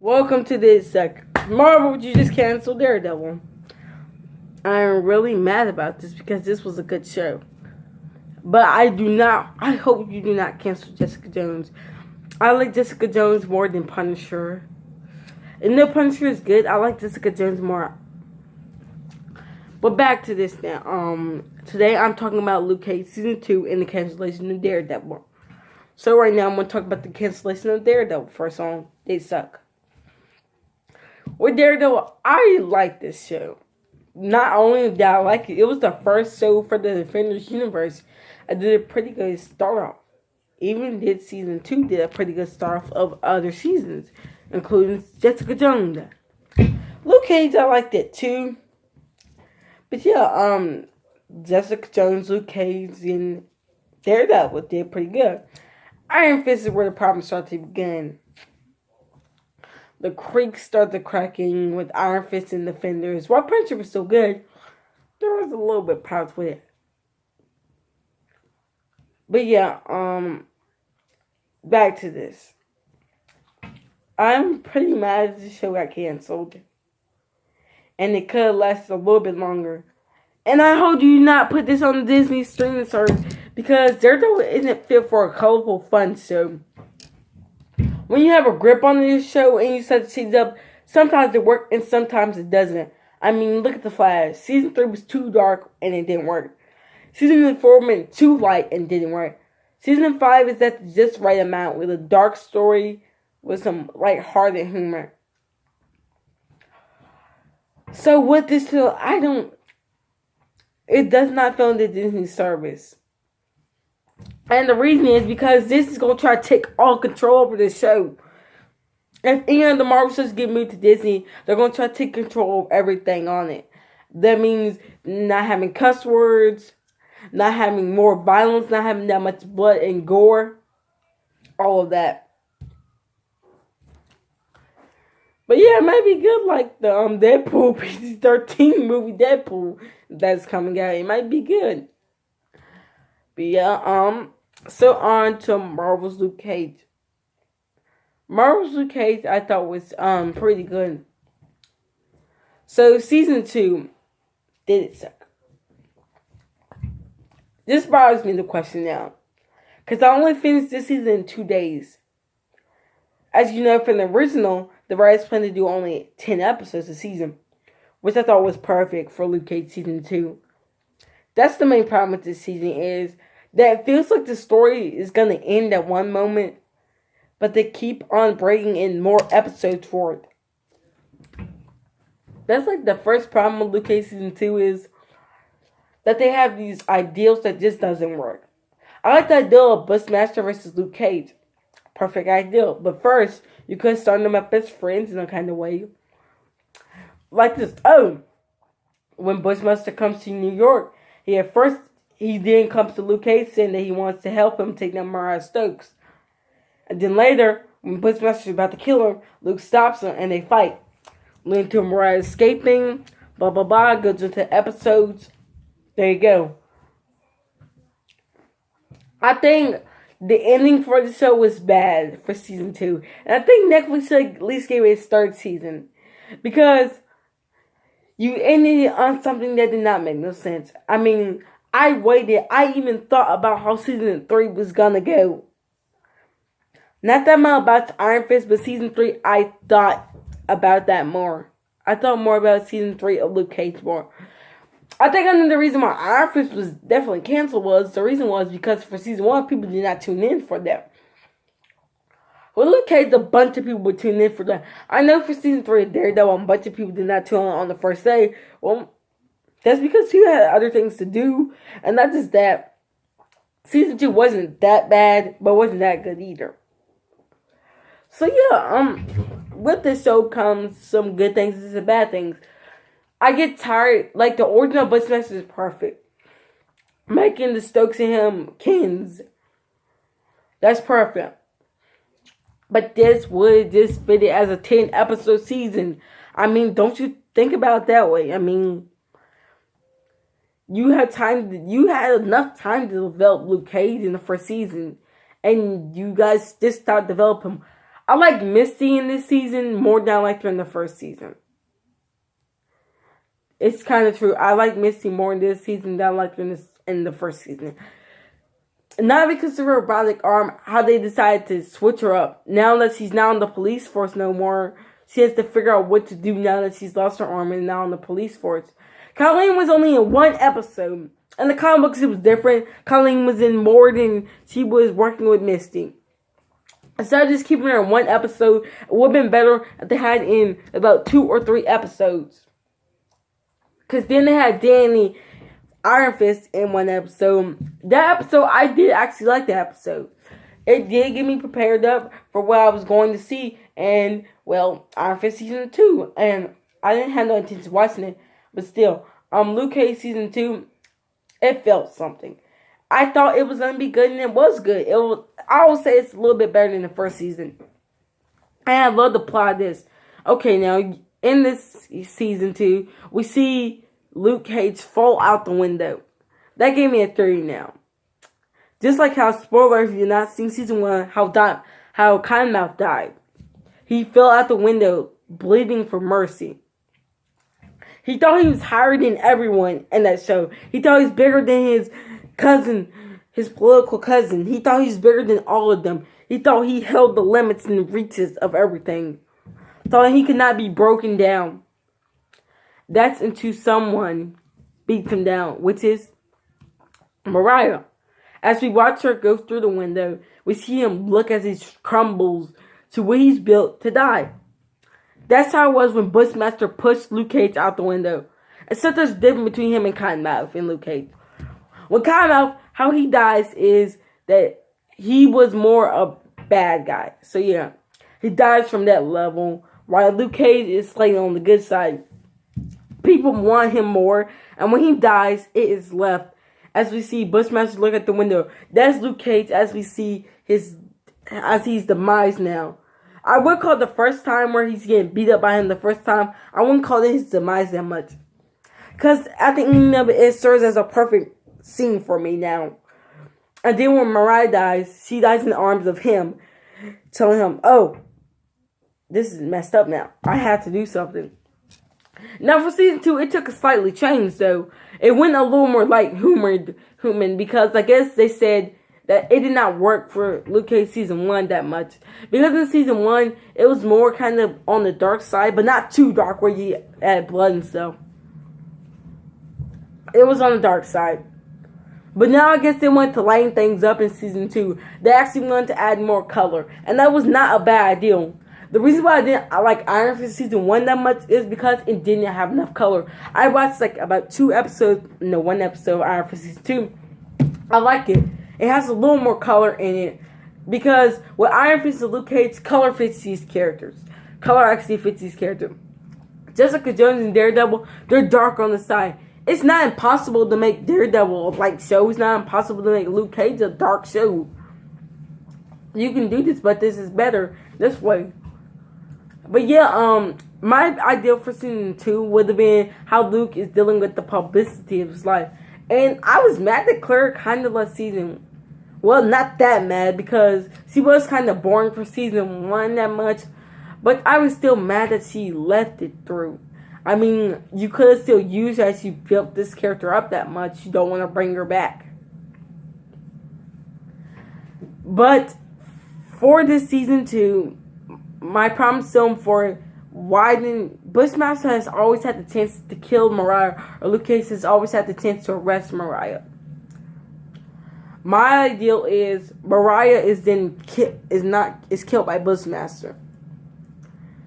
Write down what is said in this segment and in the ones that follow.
Welcome to this Marvel, you just canceled Daredevil. I'm really mad about this because this was a good show. But I hope you do not cancel Jessica Jones. I like Jessica Jones more than Punisher. And though Punisher is good, I like Jessica Jones more. But back to this now. Today I'm talking about Luke Cage Season 2 and the cancellation of Daredevil. So right now I'm going to talk about the cancellation of Daredevil first on They Suck. With Daredevil, I like this show. Not only did I like it, it was the first show for the Defenders universe. I did a pretty good start off. Even did Season 2 did a pretty good start off of other seasons, including Jessica Jones. Luke Cage, I liked it too. But yeah, Jessica Jones, Luke Cage, and Daredevil did pretty good. Iron Fist is where the problem started to begin. The creek started cracking with Iron Fist and Defenders. While Punisher was still good, there was a little bit of problems with it. But yeah, back to this. I'm pretty mad the show got canceled. And it could have lasted a little bit longer. And I hope you not put this on the Disney streaming service because Daredevil isn't fit for a colorful, fun show. When you have a grip on this show and you set the scenes up, sometimes it works and sometimes it doesn't. I mean, look at The Flash. Season 3 was too dark and it didn't work. Season 4 went too light and didn't work. Season 5 is at the just right amount with a dark story with some light-hearted humor. So with this show, it does not film the Disney service. And the reason is because this is going to try to take all control over the show. If any of the Marvel shows get moved to Disney, they're going to try to take control of everything on it. That means not having cuss words, not having more violence, not having that much blood and gore. All of that. But yeah, it might be good like the Deadpool PG-13 movie Deadpool that's coming out. It might be good. But yeah, so on to Marvel's Luke Cage. Marvel's Luke Cage I thought was pretty good. So season 2 did it suck? This bothers me the question now. Because I only finished this season in 2 days. As you know from the original, the writers planned to do only 10 episodes a season. Which I thought was perfect for Luke Cage season 2. That's the main problem with this season is that it feels like the story is going to end at one moment, but they keep on bringing in more episodes for it. That's like the first problem with Luke Cage season 2 is that they have these ideals that just doesn't work. I like the ideal of Bushmaster versus Luke Cage. Perfect ideal. But first, you could start them up as friends in a kind of way. Like this. When Bushmaster comes to New York, he then comes to Luke Cage saying that he wants to help him take down Mariah Stokes. And then later, when Bushmaster is about to kill him, Luke stops him and they fight. Leading to Mariah escaping, blah blah blah, goes into episodes. There you go. I think the ending for the show was bad for season 2. And I think Netflix should at least give it its third season. Because you ended it on something that did not make no sense. I mean, I waited. I even thought about how season 3 was gonna go. Not that much about Iron Fist, but season 3, I thought about that more. I thought more about season 3 of Luke Cage more. I think another reason why Iron Fist was definitely canceled was because for season 1, people did not tune in for that. Well, Luke Cage, a bunch of people would tune in for that. I know for season 3 of Daredevil, a bunch of people did not tune in on the first day. Well, that's because he had other things to do. And not just that. Season 2 wasn't that bad, but wasn't that good either. So yeah, with this show comes some good things and some bad things. I get tired. Like, the original Bushmaster is perfect. Making the Stokes and him kins. That's perfect. But this would just fit it as a 10-episode season. I mean, don't you think about it that way? I mean, you had enough time to develop Luke Cage in the first season. And you guys just start developing him. I like Misty in this season more than I liked her in the first season. It's kind of true. I like Misty more in this season than I liked her in the first season. Not because of her robotic arm, how they decided to switch her up. Now that she's not on the police force no more, she has to figure out what to do now that she's lost her arm and now on the police force. Colleen was only in one episode. In the comic books, it was different. Colleen was in more than she was working with Misty. Instead of just keeping her in one episode, it would have been better if they had in about 2 or 3 episodes. Because then they had Danny Iron Fist in one episode. That episode, I did actually like that episode. It did get me prepared up for what I was going to see. And, well, Iron Fist Season 2. And I didn't have no intention of watching it. But still, Luke Cage Season 2, it felt something. I thought it was going to be good, and it was good. I would say it's a little bit better than the first season. And I love the plot of this. Okay, now, in this Season 2, we see Luke Cage fall out the window. That gave me a theory now. Just like how, spoiler if you've not seen Season 1, how Cottonmouth died. He fell out the window, bleeding for mercy. He thought he was higher than everyone in that show. He thought he was bigger than his cousin, his political cousin. He thought he was bigger than all of them. He thought he held the limits and reaches of everything. Thought he could not be broken down. That's until someone beats him down, which is Mariah. As we watch her go through the window, we see him look as he crumbles to what he's built to die. That's how it was when Bushmaster pushed Luke Cage out the window. Except there's a difference between him and Cottonmouth and Luke Cage. With Cottonmouth, how he dies is that he was more a bad guy. So yeah, he dies from that level. While Luke Cage is slightly on the good side. People want him more. And when he dies, it is left. As we see Bushmaster look at the window. That's Luke Cage as we see he's demise now. I would call it the first time where he's getting beat up by him the first time. I wouldn't call it his demise that much. Because at the end of it, it serves as a perfect scene for me now. And then when Mariah dies, she dies in the arms of him. Telling him, oh, this is messed up now. I have to do something. Now for Season 2, it took a slightly change though. It went a little more light-humored because I guess they said that it did not work for Luke Cage Season 1 that much. Because in Season 1, it was more kind of on the dark side, but not too dark where you add blood and stuff. It was on the dark side. But now I guess they wanted to lighten things up in Season 2. They actually wanted to add more color. And that was not a bad idea. The reason why I like Iron Fist Season 1 that much is because it didn't have enough color. I watched like about 2 episodes, no, 1 episode of Iron Fist Season 2. I like it. It has a little more color in it. Because with Iron Fist and Luke Cage, color fits these characters. Color actually fits these characters. Jessica Jones and Daredevil, they're dark on the side. It's not impossible to make Daredevil a light show. It's not impossible to make Luke Cage a dark show. You can do this, but this is better this way. But yeah, my ideal for Season 2 would have been how Luke is dealing with the publicity of his life. And I was mad that Claire kind of left Season. Well, not that mad because she was kind of boring for Season 1 that much. But I was still mad that she left it through. I mean, you could have still used her as you built this character up that much. You don't want to bring her back. But for this Season 2, my problem still for why didn't Bushmaster has always had the chance to kill Mariah, or Luke Cage has always had the chance to arrest Mariah. My ideal is Mariah is killed by Bushmaster.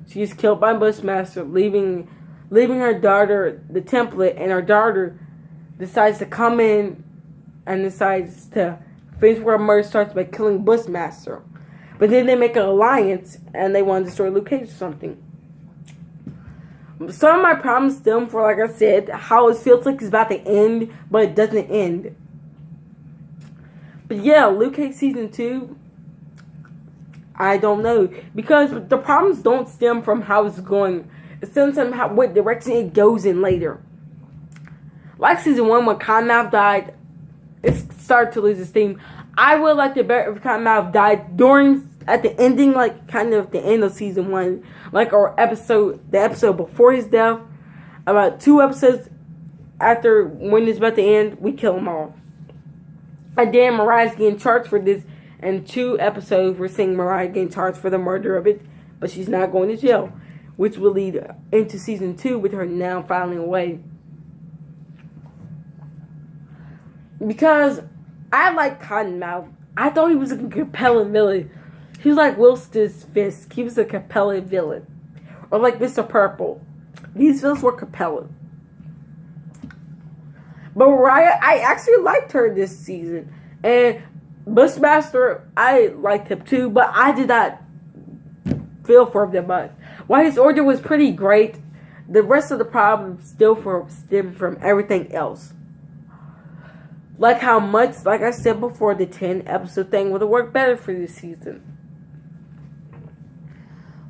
She is killed by Bushmaster, leaving her daughter the template, and her daughter decides to come in and decides to finish where murder starts by killing Bushmaster. But then they make an alliance and they want to destroy Luke Cage or something. Some of my problems stem for, like I said, how it feels like it's about to end, but it doesn't end. But yeah, Luke Cage Season 2, I don't know. Because the problems don't stem from how it's going. It stems from what direction it goes in later. Like Season 1, when Cottonmouth died, it started to lose its steam. I would like to bet if Cottonmouth died during at the ending, like kind of the end of season 1, like the episode before his death, about 2 episodes after when it's about to end, we kill him off. And then Mariah's getting charged for this. And 2 episodes, we're seeing Mariah getting charged for the murder of it, but she's not going to jail, which will lead into season 2 with her now filing away. Because I like Cottonmouth. I thought he was a compelling villain. He was like Will Fisk. He was a compelling villain. Or like Mr. Purple. These villains were compelling. But Mariah, I actually liked her this season. And Bushmaster, I liked him too, but I did not feel for him that much. While his origin was pretty great, the rest of the problem still stemmed from everything else. Like how much, like I said before, the 10 episode thing would have worked better for this season.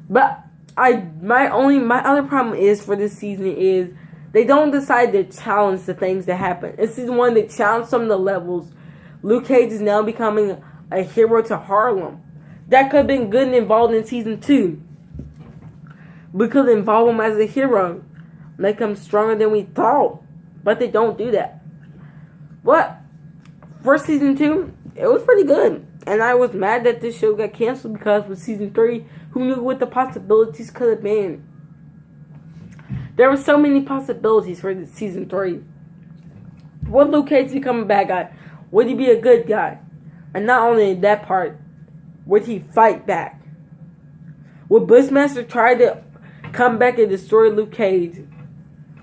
But my other problem is for this season is they don't decide to challenge the things that happen. In season 1, they challenged some of the levels. Luke Cage is now becoming a hero to Harlem. That could have been good and involved in season 2. We could involve him as a hero. Make him stronger than we thought. But they don't do that. But for season 2, it was pretty good. And I was mad that this show got canceled because with season 3, who knew what the possibilities could have been? There were so many possibilities for season 3. Would Luke Cage become a bad guy? Would he be a good guy? And not only in that part, would he fight back? Would Bushmaster try to come back and destroy Luke Cage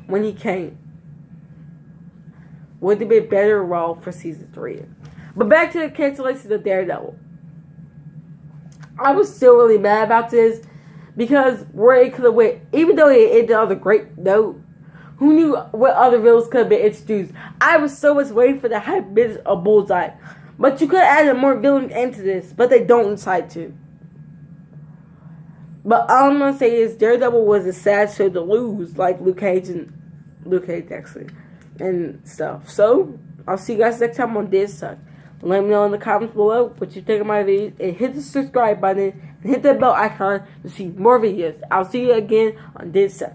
when he came? Would it be a better role for season 3? But back to the cancellation of Daredevil. I was still really mad about this because where it could have went, even though it ended on a great note, who knew what other villains could have been introduced? I was so much waiting for the hype bit of Bullseye. But you could have added more villains into this, but they don't decide to. But all I'm going to say is Daredevil was a sad show to lose, like Luke Cage actually, and stuff. So, I'll see you guys next time on Did Suck. Let me know in the comments below what you think of my videos, and hit the subscribe button, and hit that bell icon to see more videos. I'll see you again on Did Suck.